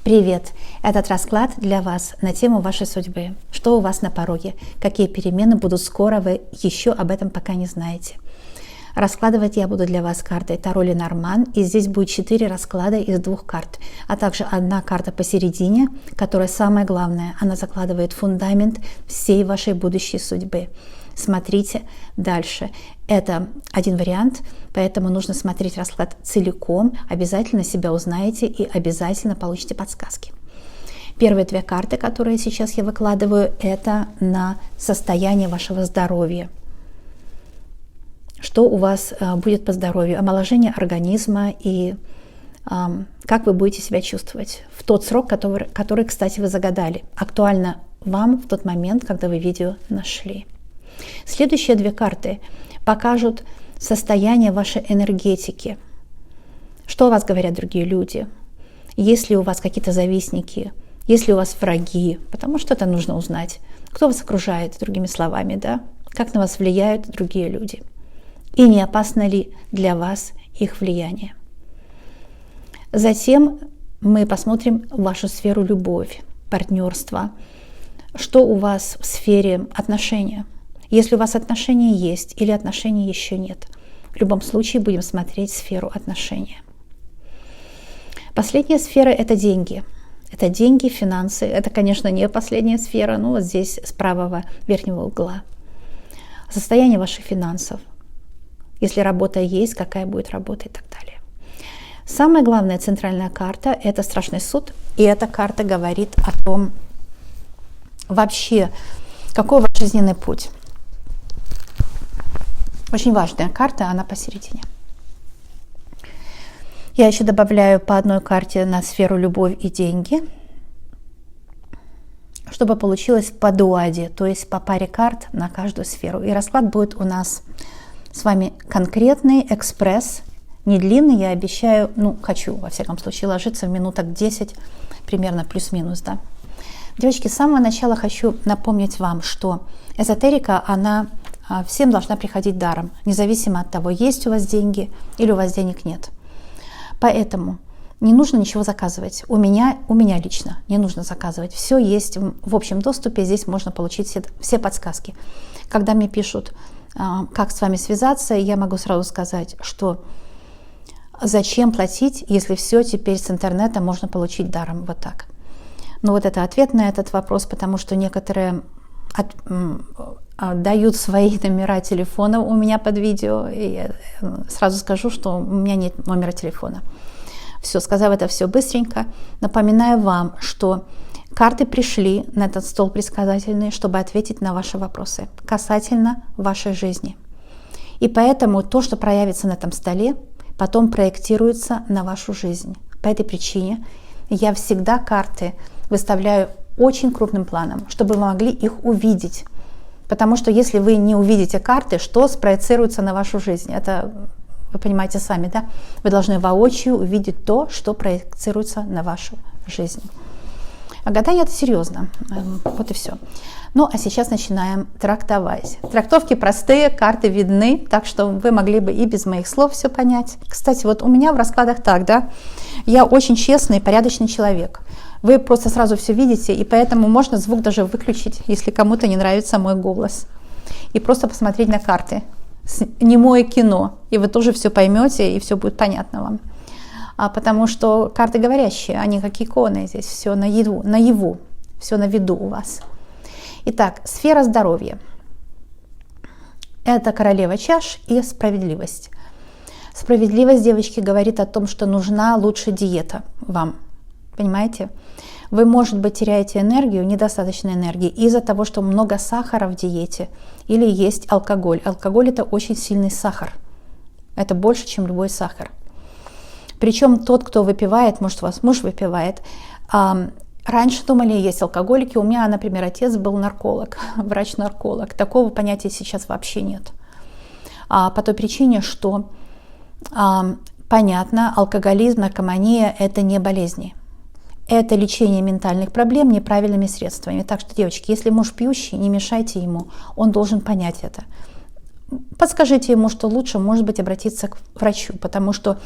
Привет! Этот расклад для вас на тему вашей судьбы. Что у вас на пороге? Какие перемены будут скоро? Вы еще об этом пока не знаете. Раскладывать я буду для вас картой Таро Ленорман, и здесь будет 4 расклада из 2 карт, а также одна карта посередине, которая самая главная. Она закладывает фундамент всей вашей будущей судьбы. Смотрите дальше. Это один вариант, поэтому нужно смотреть расклад целиком. Обязательно себя узнаете и обязательно получите подсказки. Первые 2 карты, которые сейчас я выкладываю, это на состояние вашего здоровья. Что у вас будет по здоровью, омоложение организма и как вы будете себя чувствовать в тот срок, который, кстати, вы загадали. Актуально вам в тот момент, когда вы видео нашли. Следующие 2 карты покажут состояние вашей энергетики. Что о вас говорят другие люди? Есть ли у вас какие-то завистники? Есть ли у вас враги? Потому что это нужно узнать. Кто вас окружает, другими словами, да? Как на вас влияют другие люди? И не опасно ли для вас их влияние? Затем мы посмотрим вашу сферу любовь, партнерства. Что у вас в сфере отношения? Если у вас отношения есть или отношений еще нет, в любом случае будем смотреть сферу отношения. Последняя сфера – это деньги. Это деньги, финансы. Это, конечно, не последняя сфера, но вот здесь с правого верхнего угла. Состояние ваших финансов. Если работа есть, какая будет работа и так далее. Самая главная центральная карта – это Страшный суд. И эта карта говорит о том, вообще, какой ваш жизненный путь. Очень важная карта, она посередине. Я еще добавляю по одной карте на сферу любовь и деньги, чтобы получилось по дуаде, то есть по паре карт на каждую сферу. И расклад будет у нас с вами конкретный, экспресс, не длинный, я обещаю, хочу, во всяком случае, ложиться в минуток 10, примерно плюс-минус, да. Девочки, с самого начала хочу напомнить вам, что эзотерика, она всем должна приходить даром, независимо от того, есть у вас деньги или у вас денег нет. Поэтому не нужно ничего заказывать. У меня лично не нужно заказывать. Все есть в общем доступе, здесь можно получить все подсказки. Когда мне пишут, как с вами связаться, я могу сразу сказать, что зачем платить, если все теперь с интернета можно получить даром, вот так. Но вот это ответ на этот вопрос, потому что некоторые дают свои номера телефона у меня под видео, и я сразу скажу, что у меня нет номера телефона. Все, сказав это все быстренько, напоминаю вам, что карты пришли на этот стол предсказательный, чтобы ответить на ваши вопросы касательно вашей жизни. И поэтому то, что проявится на этом столе, потом проектируется на вашу жизнь. По этой причине я всегда карты выставляю очень крупным планом, чтобы вы могли их увидеть. Потому что если вы не увидите карты, что спроецируется на вашу жизнь? Это вы понимаете сами, да? Вы должны воочию увидеть то, что проецируется на вашу жизнь. А гадание – это серьезно. Вот и все. Ну, а сейчас начинаем трактовать. Трактовки простые, карты видны, так что вы могли бы и без моих слов все понять. Кстати, вот у меня в раскладах так, да? Я очень честный, порядочный человек. Вы просто сразу все видите, и поэтому можно звук даже выключить, если кому-то не нравится мой голос. И просто посмотреть на карты. Немое кино, и вы тоже все поймете, и все будет понятно вам. Потому что карты говорящие, они как иконы, здесь все наяву, все на виду у вас. Итак, сфера здоровья. Это королева чаш и справедливость. Справедливость, девочки, говорит о том, что нужна лучше диета вам. Понимаете? Вы, может быть, теряете энергию, недостаточно энергии из-за того, что много сахара в диете или есть алкоголь. Алкоголь – это очень сильный сахар. Это больше, чем любой сахар. Причем тот, кто выпивает, может, у вас муж выпивает, раньше думали, есть алкоголики. У меня, например, отец был нарколог, врач-нарколог. Такого понятия сейчас вообще нет. По той причине, что, понятно, алкоголизм, наркомания – это не болезни. Это лечение ментальных проблем неправильными средствами. Так что, девочки, если муж пьющий, не мешайте ему. Он должен понять это. подскажите ему, что лучше, может быть, обратиться к врачу, потому что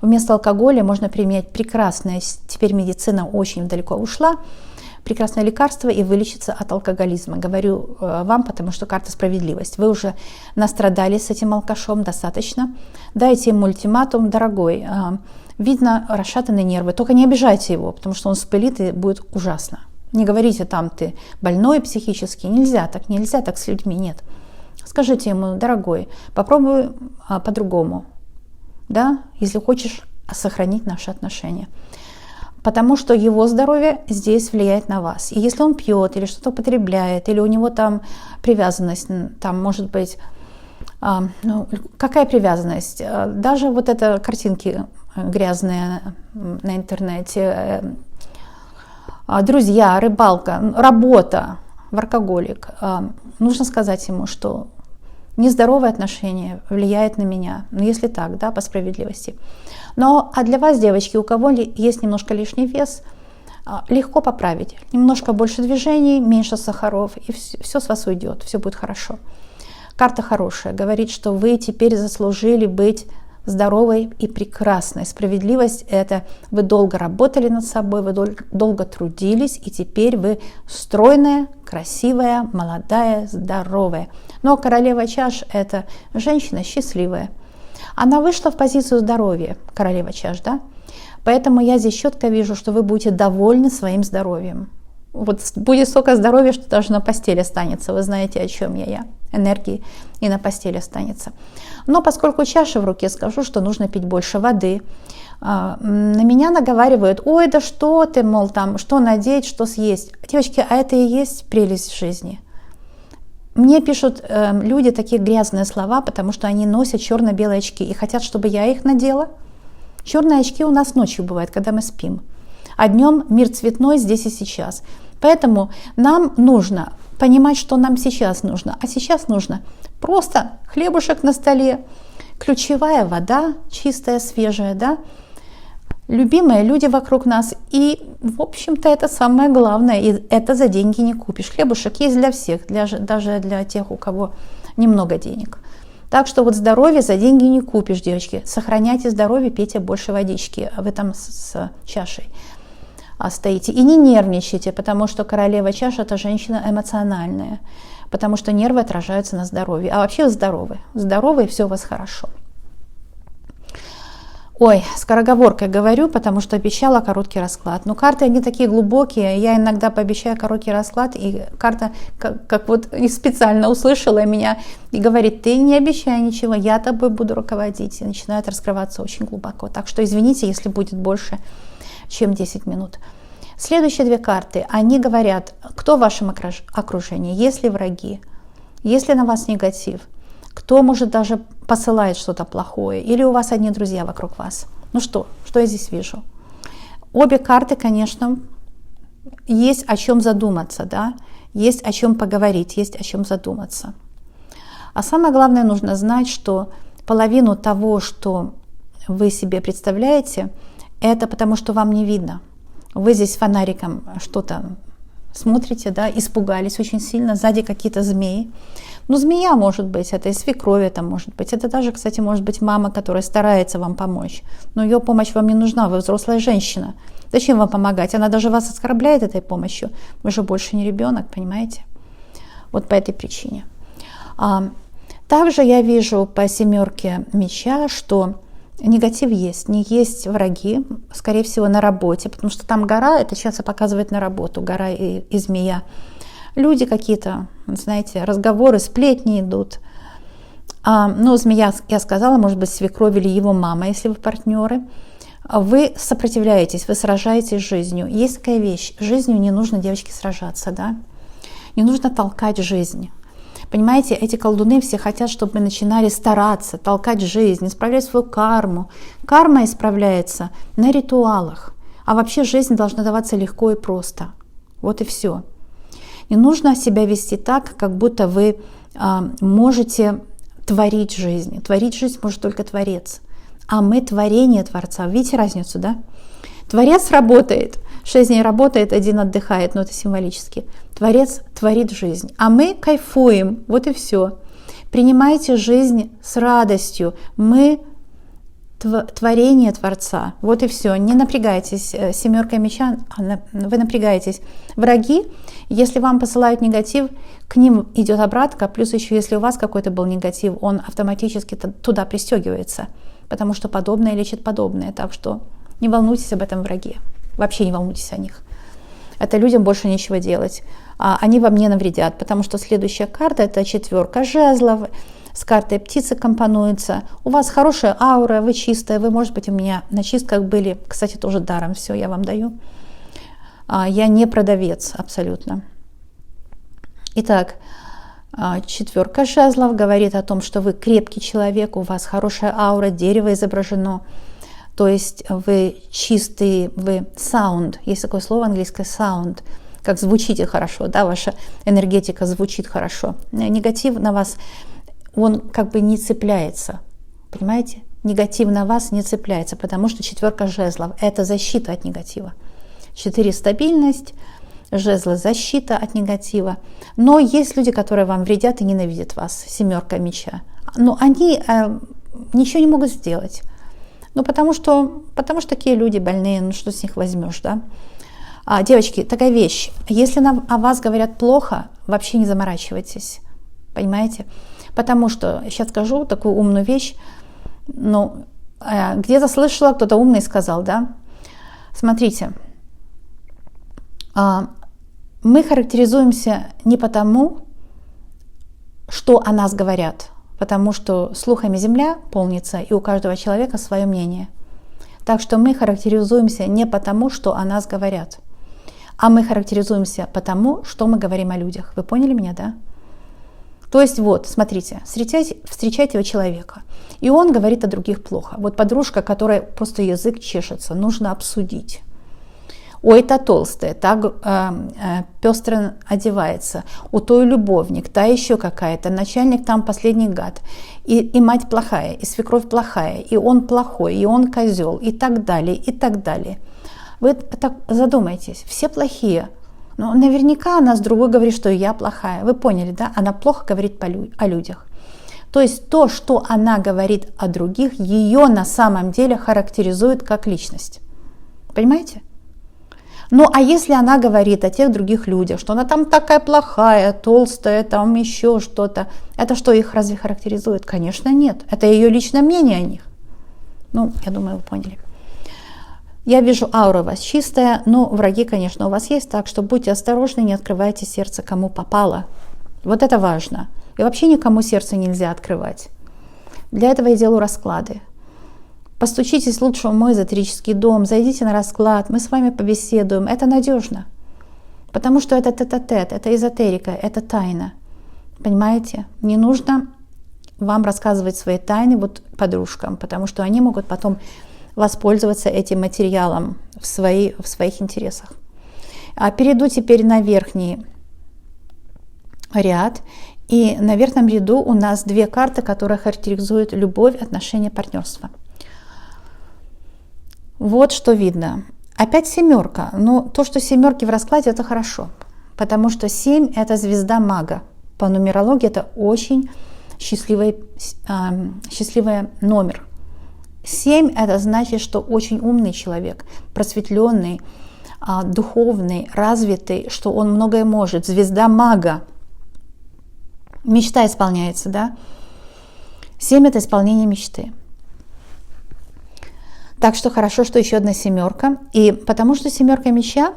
вместо алкоголя можно применять прекрасное, теперь медицина очень далеко ушла, прекрасное лекарство и вылечиться от алкоголизма. Говорю вам, потому что карта справедливость. Вы уже настрадались с этим алкашом достаточно. Дайте ему ультиматум: дорогой, видно расшатанные нервы, только не обижайте его, потому что он вспылит и будет ужасно. Не говорите там: ты больной психически. Нельзя так с людьми, нет. Скажите ему: дорогой, попробуй по-другому, да, если хочешь сохранить наши отношения. Потому что его здоровье здесь влияет на вас. И если он пьет или что-то употребляет, или у него там привязанность, там может быть, какая привязанность? Даже вот это картинки грязные на интернете, друзья, рыбалка, работа, воркоголик. Нужно сказать ему, что нездоровое отношение влияет на меня. Ну, если так, да, по справедливости. А для вас, девочки, у кого есть немножко лишний вес, легко поправить. Немножко больше движений, меньше сахаров, и все с вас уйдет, все будет хорошо. Карта хорошая, говорит, что вы теперь заслужили быть здоровой и прекрасной. Справедливость – это вы долго работали над собой, вы долго трудились, и теперь вы стройная, красивая, молодая, здоровая. Но королева чаш – это женщина счастливая. Она вышла в позицию здоровья, королева чаш, да? Поэтому я здесь четко вижу, что вы будете довольны своим здоровьем. Вот будет столько здоровья, что даже на постели останется. Вы знаете, о чем я. Энергии и на постели останется. Но поскольку чаша в руке, скажу, что нужно пить больше воды. На меня наговаривают: ой, да что ты, мол, там, что надеть, что съесть. Девочки, а это и есть прелесть жизни. Мне пишут люди такие грязные слова, потому что они носят черно-белые очки и хотят, чтобы я их надела. Черные очки у нас ночью бывают, когда мы спим. А днем мир цветной здесь и сейчас. Поэтому нам нужно понимать, что нам сейчас нужно. А сейчас нужно просто хлебушек на столе, ключевая вода, чистая, свежая, да, любимые люди вокруг нас. И, в общем-то, это самое главное. И это за деньги не купишь. Хлебушек есть для всех, даже для тех, у кого немного денег. Так что вот здоровье за деньги не купишь, девочки. Сохраняйте здоровье, пейте больше водички. Вы там с чашей стоите. И не нервничайте, потому что королева чаш – это женщина эмоциональная. Потому что нервы отражаются на здоровье. А вообще вы здоровы. Здоровы, и все у вас хорошо. Ой, скороговоркой говорю, потому что обещала короткий расклад. Но карты, они такие глубокие. Я иногда пообещаю короткий расклад, и карта как вот специально услышала меня и говорит: ты не обещай ничего, я тобой буду руководить. И начинает раскрываться очень глубоко. Так что извините, если будет больше, чем 10 минут. Следующие две карты, они говорят, кто в вашем окружении, есть ли враги, есть ли на вас негатив, кто, может, даже посылает что-то плохое, или у вас одни друзья вокруг вас. Ну что я здесь вижу? Обе карты, конечно, есть о чем задуматься, да, есть о чем поговорить, есть о чем задуматься. А самое главное, нужно знать, что половину того, что вы себе представляете, это потому, что вам не видно. Вы здесь фонариком что-то смотрите, да, испугались очень сильно, сзади какие-то змеи. Ну, змея может быть, это и свекровь это может быть. Это даже, кстати, может быть мама, которая старается вам помочь. Но ее помощь вам не нужна, вы взрослая женщина. Зачем вам помогать? Она даже вас оскорбляет этой помощью. Вы же больше не ребенок, понимаете? Вот по этой причине. Также я вижу по семерке меча, что негатив есть, не есть враги, скорее всего, на работе, потому что там гора, это часто показывает на работу, гора и змея. Люди какие-то, знаете, разговоры, сплетни идут. Ну, змея, я сказала, может быть, свекровь или его мама, если вы партнеры. Вы сопротивляетесь, вы сражаетесь с жизнью. Есть такая вещь, с жизнью не нужно, девочки, сражаться, да? Не нужно толкать жизнь. Понимаете, эти колдуны все хотят, чтобы мы начинали стараться, толкать жизнь, исправлять свою карму. Карма исправляется на ритуалах. А вообще жизнь должна даваться легко и просто. Вот и все. Не нужно себя вести так, как будто вы можете творить жизнь. Творить жизнь может только Творец. А мы творение Творца. Видите разницу, да? Творец работает, 6 дней работает, 1 отдыхает, но это символически. Творец творит жизнь, а мы кайфуем, вот и все. Принимайте жизнь с радостью. Мы творение Творца. Вот и все. Не напрягайтесь. Семерка меча, вы напрягаетесь. Враги, если вам посылают негатив, к ним идет обратка. Плюс еще, если у вас какой-то был негатив, он автоматически туда пристегивается. Потому что подобное лечит подобное. Так что не волнуйтесь об этом враге. Вообще не волнуйтесь о них. Это людям больше нечего делать. Они вам не навредят. Потому что следующая карта — это 4 жезлов. С картой птицы компонуется. У вас хорошая аура, вы чистая. Вы, может быть, у меня на чистках были. Кстати, тоже даром все я вам даю. Я не продавец абсолютно. Итак, 4 жезлов говорит о том, что вы крепкий человек, у вас хорошая аура, дерево изображено. То есть вы чистый, вы sound. Есть такое слово английское sound. Как звучите хорошо, да, ваша энергетика звучит хорошо. Негатив на вас, он как бы не цепляется, понимаете? Негатив на вас не цепляется, потому что 4 жезлов – это защита от негатива. 4 – стабильность, жезлы – защита от негатива. Но есть люди, которые вам вредят и ненавидят вас, 7 меча. Но они ничего не могут сделать. Ну, потому что такие люди больные, ну что с них возьмешь, да? Девочки, такая вещь. Если о вас говорят плохо, вообще не заморачивайтесь, понимаете? Потому что, сейчас скажу такую умную вещь, ну, где-то слышала, кто-то умный сказал, да? Смотрите, мы характеризуемся не потому, что о нас говорят, потому что слухами земля полнится, и у каждого человека свое мнение. Так что мы характеризуемся не потому, что о нас говорят, а мы характеризуемся потому, что мы говорим о людях. Вы поняли меня, да? То есть вот, смотрите, встречаете вы человека, и он говорит о других плохо. Вот подружка, которая просто язык чешется, нужно обсудить. Ой, та толстая, та пестро одевается, у той любовник, та еще какая-то, начальник там последний гад, и мать плохая, и свекровь плохая, и он плохой, и он козел, и так далее, и так далее. Вы так задумайтесь, все плохие. Но наверняка она с другой говорит, что я плохая. Вы поняли, да? Она плохо говорит о людях. То есть то, что она говорит о других, ее на самом деле характеризует как личность. Понимаете? Ну, а если она говорит о тех других людях, что она там такая плохая, толстая, там еще что-то, это что, их разве характеризует? Конечно, нет. Это ее личное мнение о них. Ну, я думаю, вы поняли. Я вижу, аура у вас чистая, но враги, конечно, у вас есть, так что будьте осторожны, не открывайте сердце кому попало. Вот это важно. И вообще никому сердце нельзя открывать. Для этого я делаю расклады. Постучитесь лучше в мой эзотерический дом, зайдите на расклад, мы с вами побеседуем. Это надежно. Потому что это тет-а-тет, это эзотерика, это тайна. Понимаете? Не нужно вам рассказывать свои тайны вот подружкам, потому что они могут потом воспользоваться этим материалом в своих интересах. Перейду теперь на верхний ряд. И на верхнем ряду у нас 2 карты, которые характеризуют любовь, отношения, партнерство. Вот что видно. Опять 7. Но то, что 7 в раскладе, это хорошо. Потому что 7 – это звезда мага. По нумерологии это очень счастливый номер. 7 – это значит, что очень умный человек, просветленный, духовный, развитый, что он многое может. Звезда мага. Мечта исполняется, да? 7 – это исполнение мечты. Так что хорошо, что еще одна 7. И потому что 7 меча,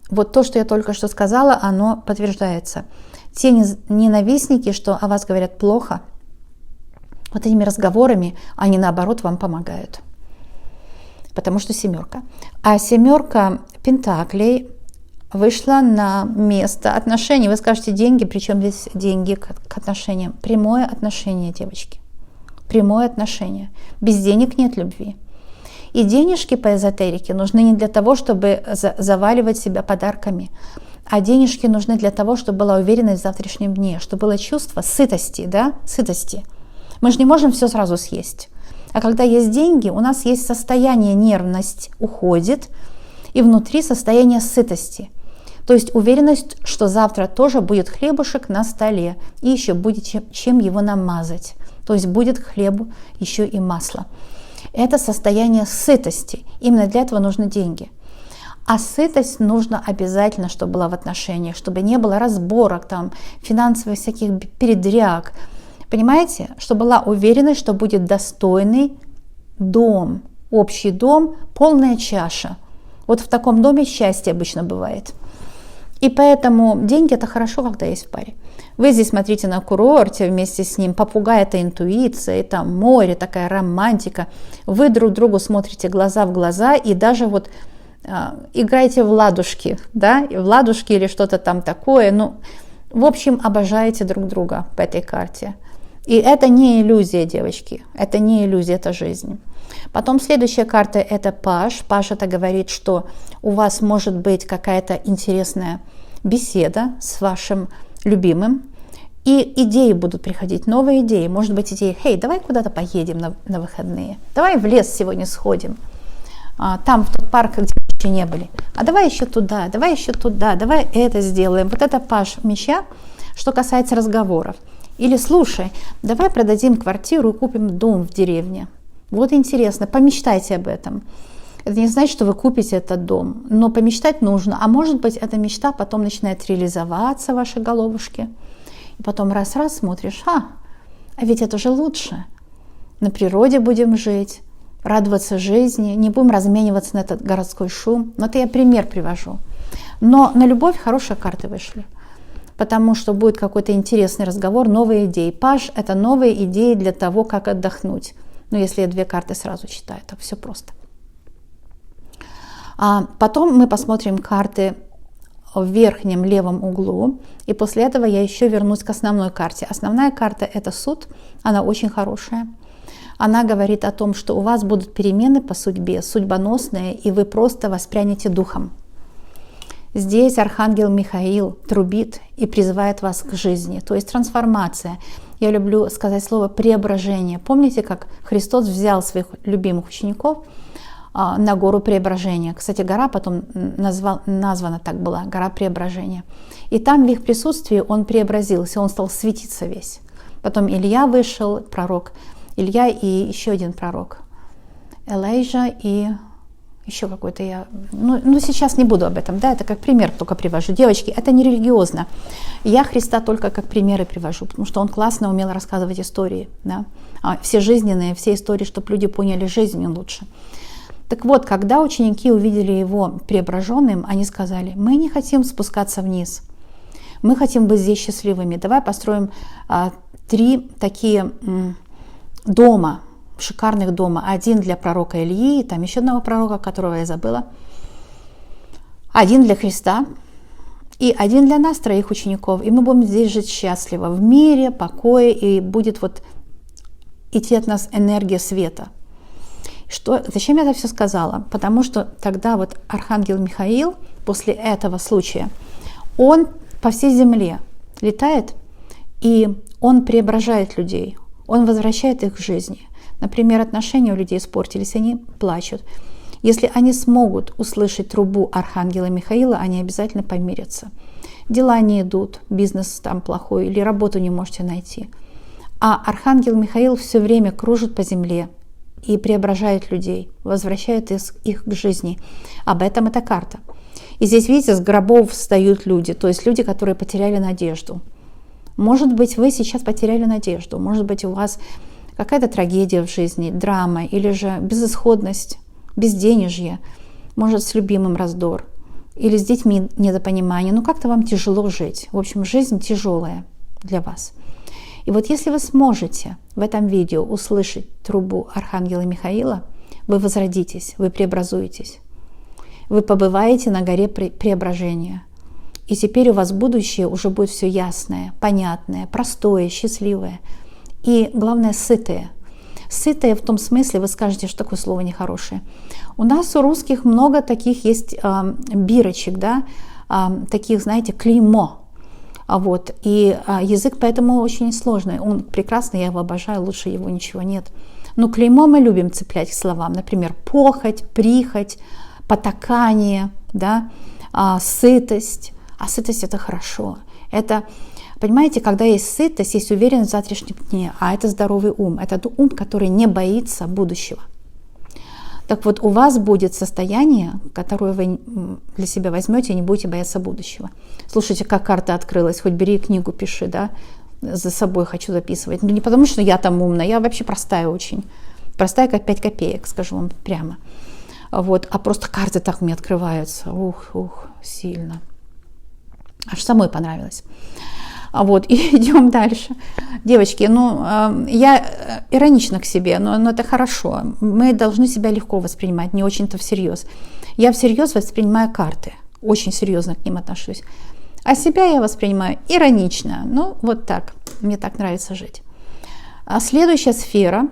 вот то, что я только что сказала, оно подтверждается. Те ненавистники, что о вас говорят плохо, вот этими разговорами, они наоборот вам помогают. Потому что 7. А 7 пентаклей вышла на место отношений. Вы скажете, деньги, причем здесь деньги к отношениям? Прямое отношение, девочки. Прямое отношение. Без денег нет любви. И денежки по эзотерике нужны не для того, чтобы заваливать себя подарками, а денежки нужны для того, чтобы была уверенность в завтрашнем дне, чтобы было чувство сытости, да, сытости. Мы же не можем все сразу съесть. А когда есть деньги, у нас есть состояние, нервность уходит, и внутри состояние сытости. То есть уверенность, что завтра тоже будет хлебушек на столе, и еще будет чем его намазать. То есть будет к хлебу еще и масло. Это состояние сытости. Именно для этого нужны деньги. А сытость нужно обязательно, чтобы была в отношениях, чтобы не было разборок, там, финансовых всяких передряг. Понимаете? Чтобы была уверенность, что будет достойный дом, общий дом, полная чаша. Вот в таком доме счастье обычно бывает. И поэтому деньги – это хорошо, когда есть в паре. Вы здесь смотрите на курорте вместе с ним, попугай – это интуиция, это море, такая романтика. Вы друг другу смотрите глаза в глаза и даже вот играете в ладушки, да, в ладушки или что-то там такое. Ну, в общем, обожаете друг друга по этой карте. И это не иллюзия, девочки, это не иллюзия, это жизнь. Потом следующая карта – это паж. Паж – это говорит, что у вас может быть какая-то интересная беседа с вашим любимым, и идеи будут приходить, новые идеи. Может быть, идеи: «Хей, давай куда-то поедем на выходные, давай в лес сегодня сходим, там, в тот парк, где мы еще не были, а давай еще туда, давай это сделаем». Вот это паж меча, что касается разговоров. Или: «Слушай, давай продадим квартиру и купим дом в деревне». Вот интересно, помечтайте об этом. Это не значит, что вы купите этот дом, но помечтать нужно. А может быть, эта мечта потом начинает реализоваться в вашей головушке. И потом раз-раз смотришь: а ведь это же лучше. На природе будем жить, радоваться жизни, не будем размениваться на этот городской шум. Но это я пример привожу. Но на любовь хорошие карты вышли. Потому что будет какой-то интересный разговор, новые идеи. Паж – это новые идеи для того, как отдохнуть. Ну, если я 2 карты сразу читаю, то все просто. Потом мы посмотрим карты в верхнем левом углу. И после этого я еще вернусь к основной карте. Основная карта – это суд. Она очень хорошая. Она говорит о том, что у вас будут перемены по судьбе, судьбоносные, и вы просто воспрянете духом. Здесь архангел Михаил трубит и призывает вас к жизни, то есть трансформация. Я люблю сказать слово преображение. Помните, как Христос взял своих любимых учеников на гору преображения? Кстати, гора потом названа так была, гора преображения. И там в их присутствии он преобразился, он стал светиться весь. Потом Илья вышел, пророк Илья и еще один пророк, Элайжа и еще какой-то я, ну сейчас не буду об этом, да, это как пример только привожу. Девочки, это не религиозно. Я Христа только как примеры привожу, потому что он классно умел рассказывать истории, да, все жизненные, все истории, чтобы люди поняли жизнь лучше. Так вот, когда ученики увидели его преображенным, они сказали: мы не хотим спускаться вниз, мы хотим быть здесь счастливыми, давай построим 3 такие дома, шикарных дома. Один для пророка Ильи, там еще одного пророка, которого я забыла. Один для Христа и один для нас, 3 учеников. И мы будем здесь жить счастливо, в мире, покое, и будет вот идти от нас энергия света. Зачем я это все сказала? Потому что тогда вот архангел Михаил после этого случая, он по всей земле летает, и он преображает людей, он возвращает их к жизни. Например, отношения у людей испортились, они плачут. Если они смогут услышать трубу архангела Михаила, они обязательно помирятся. Дела не идут, бизнес там плохой, или работу не можете найти. А архангел Михаил все время кружит по земле и преображает людей, возвращает их к жизни. Об этом эта карта. И здесь, видите, с гробов встают люди, то есть люди, которые потеряли надежду. Может быть, вы сейчас потеряли надежду, может быть, у вас какая-то трагедия в жизни, драма, или же безысходность, безденежье, может, с любимым раздор, или с детьми недопонимание, как-то вам тяжело жить. В общем, жизнь тяжелая для вас. И вот если вы сможете в этом видео услышать трубу архангела Михаила, вы возродитесь, вы преобразуетесь. Вы побываете на горе преображения. И теперь у вас будущее уже будет все ясное, понятное, простое, счастливое. И, главное, сытое. Сытое в том смысле, вы скажете, что такое слово нехорошее. У нас, у русских, много таких есть бирочек, да, таких, знаете, клеймо. И язык поэтому очень сложный. Он прекрасный, я его обожаю, лучше его ничего нет. Но клеймо мы любим цеплять к словам. Например, похоть, прихоть, потакание, да, сытость. А сытость – это хорошо. Это, понимаете, когда есть сытость, есть уверенность в завтрашнем дне, а это здоровый ум. Это ум, который не боится будущего. Так вот, у вас будет состояние, которое вы для себя возьмете и не будете бояться будущего. Слушайте, как карта открылась, хоть бери книгу, пиши, да, за собой хочу записывать. Ну, не потому, что я там умная, я вообще простая очень. Простая, как 5 копеек, скажу вам прямо. Вот, а просто карты так мне открываются. Ух, сильно. Аж самой понравилось. Вот, и идем дальше. Девочки, я иронична к себе, но это хорошо. Мы должны себя легко воспринимать, не очень-то всерьез. Я всерьез воспринимаю карты, очень серьезно к ним отношусь. А себя я воспринимаю иронично. Вот так. Мне так нравится жить. А следующая сфера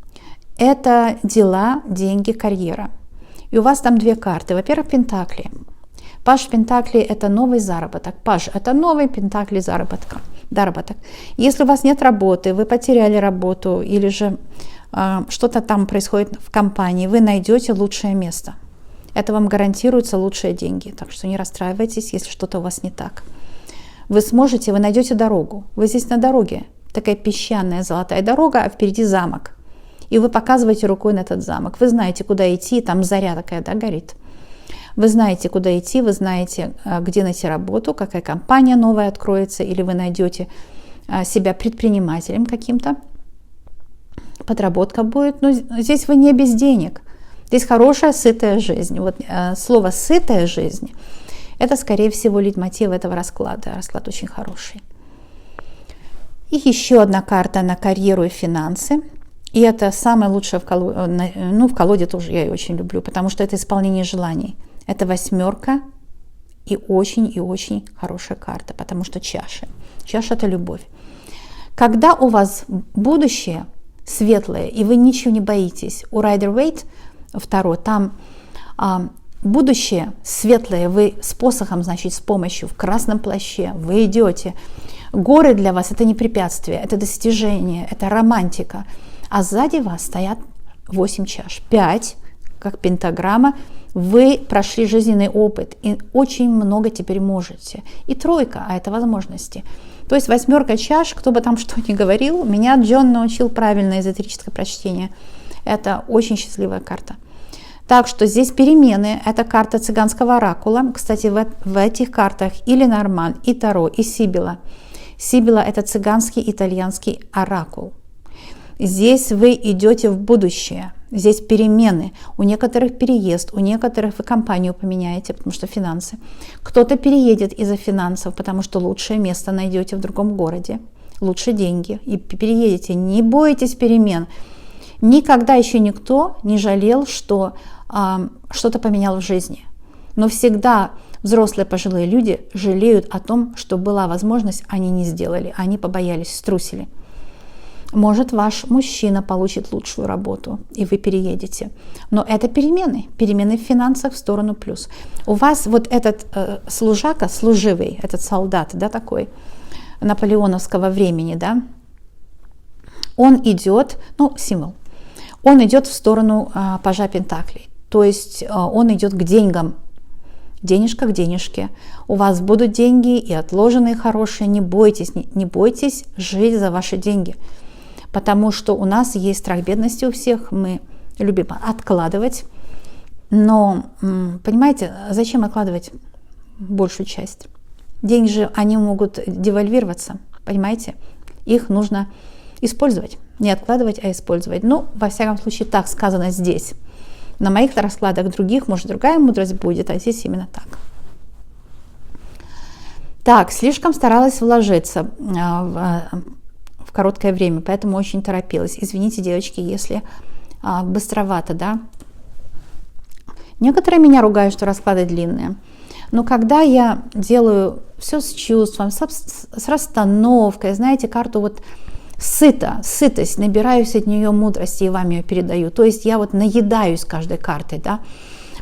– это дела, деньги, карьера. И у вас там 2 карты. Во-первых, Пентакли. Паж Пентакли – это новый заработок. Паж – это новый Пентакли заработок. Если у вас нет работы, вы потеряли работу или же что-то там происходит в компании, вы найдете лучшее место. Это вам гарантируется лучшие деньги. Так что не расстраивайтесь, если что-то у вас не так. Вы найдете дорогу. Вы здесь на дороге. Такая песчаная золотая дорога, а впереди замок. И вы показываете рукой на этот замок. Вы знаете, куда идти, там заря такая, да, горит. Вы знаете, куда идти, вы знаете, где найти работу, какая компания новая откроется, или вы найдете себя предпринимателем каким-то. Подработка будет, но здесь вы не без денег. Здесь хорошая, сытая жизнь. Вот слово «сытая жизнь» – это, скорее всего, лейтмотив этого расклада. Расклад очень хороший. И еще одна карта на карьеру и финансы. И это самое лучшее в колоде тоже я ее очень люблю, потому что это исполнение желаний. Это 8 и очень хорошая карта, потому что чаша. Чаша – это любовь. Когда у вас будущее светлое, и вы ничего не боитесь, у Rider-Waite, 2, там будущее светлое, вы с посохом, значит, с помощью, в красном плаще, вы идете. Горы для вас – это не препятствие, это достижение, это романтика. А сзади вас стоят 8 чаш, 5, как пентаграмма. Вы прошли жизненный опыт и очень много теперь можете. И 3, а это возможности. То есть 8 чаш, кто бы там что ни говорил, меня Джон научил правильное эзотерическое прочтение. Это очень счастливая карта. Так что здесь перемены. Это карта цыганского оракула. Кстати, в этих картах и Ленорман, и Таро, и Сибила. Сибила – это цыганский итальянский оракул. Здесь вы идете в будущее, здесь перемены, у некоторых переезд, у некоторых вы компанию поменяете, потому что финансы. Кто-то переедет из-за финансов, потому что лучшее место найдете в другом городе, лучше деньги, и переедете. Не бойтесь перемен. Никогда еще никто не жалел, что что-то поменял в жизни. Но всегда взрослые пожилые люди жалеют о том, что была возможность, они не сделали, они побоялись, струсили. Может, ваш мужчина получит лучшую работу, и вы переедете. Но это перемены в финансах в сторону плюс. У вас вот этот служака, служивый, этот солдат, да, такой, наполеоновского времени, да, он идет, символ, он идет в сторону пажа Пентаклей. То есть он идет к деньгам. Денежка к денежке. У вас будут деньги и отложенные хорошие. Не бойтесь жить за ваши деньги. Потому что у нас есть страх бедности у всех. Мы любим откладывать. Но, понимаете, зачем откладывать большую часть? Деньги же, они могут девальвироваться. Понимаете? Их нужно использовать. Не откладывать, а использовать. Во всяком случае, так сказано здесь. На моих раскладах других, может, другая мудрость будет, а здесь именно так. Так, слишком старалась вложиться в короткое время, поэтому очень торопилась. Извините, девочки, если быстровато, да. Некоторые меня ругают, что расклады длинные. Но когда я делаю все с чувством, с расстановкой, знаете, карту вот сытость, набираюсь от нее мудрости и вам ее передаю. То есть я вот наедаюсь каждой картой, да,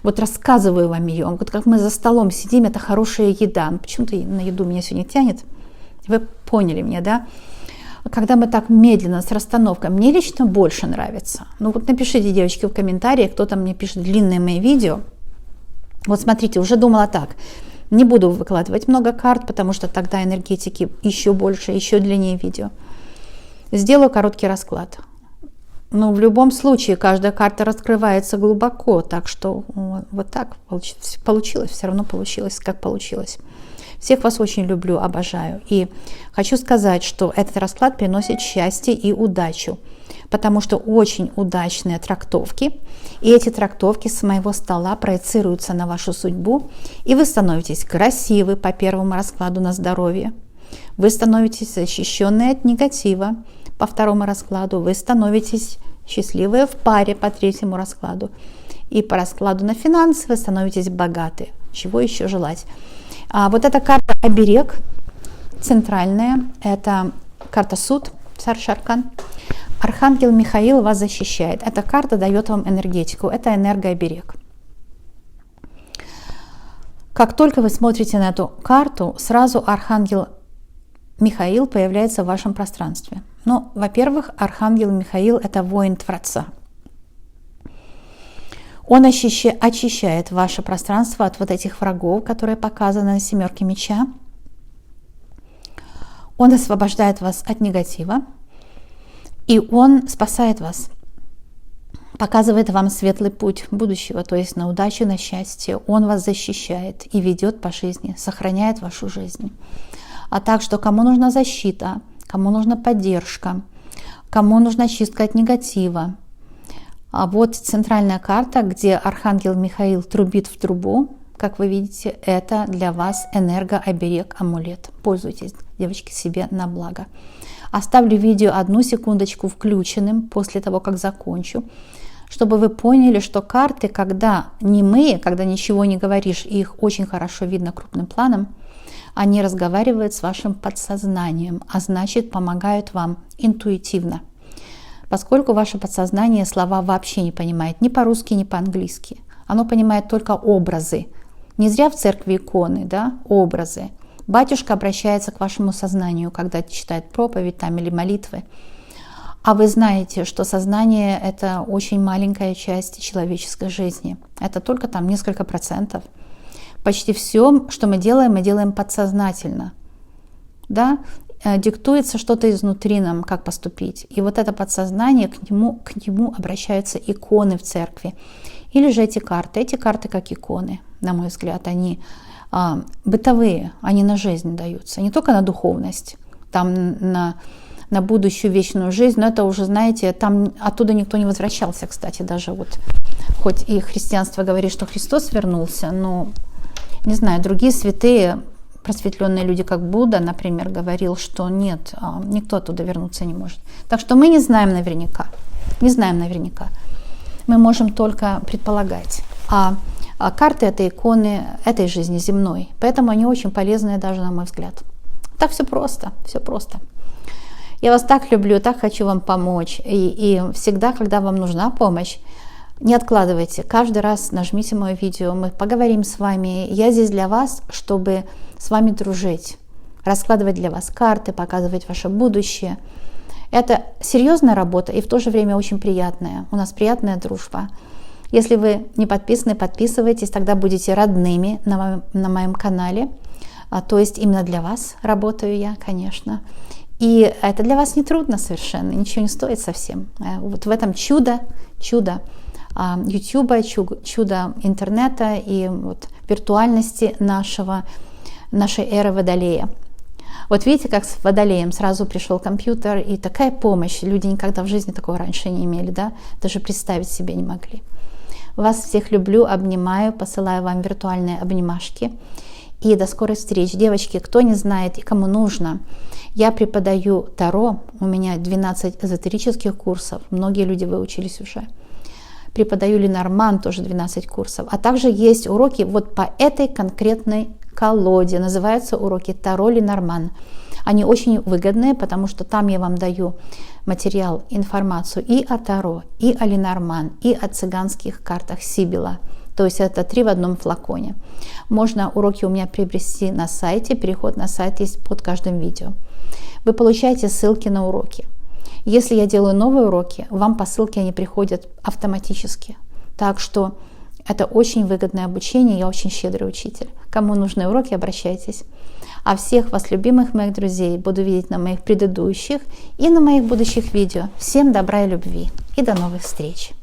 вот рассказываю вам ее. Вот как мы за столом сидим, это хорошая еда. Почему-то на еду меня сегодня тянет. Вы поняли меня, да? Когда мы так медленно, с расстановкой, мне лично больше нравится. Вот напишите, девочки, в комментариях, кто-то мне пишет длинные мои видео. Вот смотрите, уже думала так. Не буду выкладывать много карт, потому что тогда энергетики еще больше, еще длиннее видео. Сделаю короткий расклад. Но в любом случае каждая карта раскрывается глубоко, так что вот так получилось, все равно получилось, как получилось. Всех вас очень люблю, обожаю. И хочу сказать, что этот расклад приносит счастье и удачу, потому что очень удачные трактовки, и эти трактовки с моего стола проецируются на вашу судьбу, и вы становитесь красивы по первому раскладу на здоровье, вы становитесь защищенные от негатива по второму раскладу, вы становитесь счастливые в паре по третьему раскладу, и по раскладу на финансы вы становитесь богаты. Чего еще желать? Вот эта карта оберег, центральная, это карта суд, старший аркан. Архангел Михаил вас защищает. Эта карта дает вам энергетику, это энергооберег. Как только вы смотрите на эту карту, сразу Архангел Михаил появляется в вашем пространстве. Ну, во-первых, Архангел Михаил – это воин Творца. Он очищает ваше пространство от вот этих врагов, которые показаны на семерке меча. Он освобождает вас от негатива, и он спасает вас, показывает вам светлый путь будущего, то есть на удачу, на счастье. Он вас защищает и ведет по жизни, сохраняет вашу жизнь. А так что кому нужна защита, кому нужна поддержка, кому нужна чистка от негатива. А вот центральная карта, где Архангел Михаил трубит в трубу, как вы видите, это для вас энергооберег, амулет. Пользуйтесь, девочки, себе на благо. Оставлю видео 1 секундочку включенным после того, как закончу, чтобы вы поняли, что карты, когда немые, когда ничего не говоришь, и их очень хорошо видно крупным планом, они разговаривают с вашим подсознанием, а значит, помогают вам интуитивно. Поскольку ваше подсознание слова вообще не понимает ни по-русски, ни по-английски. Оно понимает только образы. Не зря в церкви иконы, да, образы. Батюшка обращается к вашему сознанию, когда читает проповедь там, или молитвы. А вы знаете, что сознание – это очень маленькая часть человеческой жизни. Это только там несколько процентов. Почти все, что мы делаем подсознательно. Да? Диктуется что-то изнутри нам, как поступить. И вот это подсознание, к нему обращаются иконы в церкви. Или же эти карты как иконы, на мой взгляд, они бытовые, они на жизнь даются, не только на духовность, там на будущую вечную жизнь, но это уже, знаете, там оттуда никто не возвращался, кстати, даже вот, хоть и христианство говорит, что Христос вернулся, но, не знаю, другие святые, просветленные люди, как Будда, например, говорил, что нет, никто оттуда вернуться не может. Так что мы не знаем наверняка, мы можем только предполагать. А карты – это иконы этой жизни земной, поэтому они очень полезные даже, на мой взгляд. Так все просто. Я вас так люблю, так хочу вам помочь. И всегда, когда вам нужна помощь, не откладывайте. Каждый раз нажмите мое видео, мы поговорим с вами. Я здесь для вас, чтобы с вами дружить, раскладывать для вас карты, показывать ваше будущее. Это серьезная работа и в то же время очень приятная. У нас приятная дружба. Если вы не подписаны, подписывайтесь, тогда будете родными на моем канале. То есть именно для вас работаю я, конечно. И это для вас не трудно совершенно, ничего не стоит совсем. Вот в этом чудо YouTube, чудо интернета и вот виртуальности нашей эры Водолея. Вот видите, как с Водолеем сразу пришел компьютер, и такая помощь. Люди никогда в жизни такого раньше не имели, да? Даже представить себе не могли. Вас всех люблю, обнимаю, посылаю вам виртуальные обнимашки. И до скорой встречи. Девочки, кто не знает и кому нужно, я преподаю Таро, у меня 12 эзотерических курсов, многие люди выучились уже. Преподаю Ленорман, тоже 12 курсов. А также есть уроки вот по этой конкретной колоде, называются уроки Таро Ленорман. Они очень выгодные, потому что там я вам даю материал, информацию и о Таро, и о Ленорман, и о цыганских картах Сибила. То есть это 3 в одном флаконе. Можно уроки у меня приобрести на сайте, переход на сайт есть под каждым видео. Вы получаете ссылки на уроки. Если я делаю новые уроки, вам по ссылке они приходят автоматически. Так что это очень выгодное обучение, я очень щедрый учитель. Кому нужны уроки, обращайтесь. А всех вас, любимых моих друзей, буду видеть на моих предыдущих и на моих будущих видео. Всем добра и любви. И до новых встреч!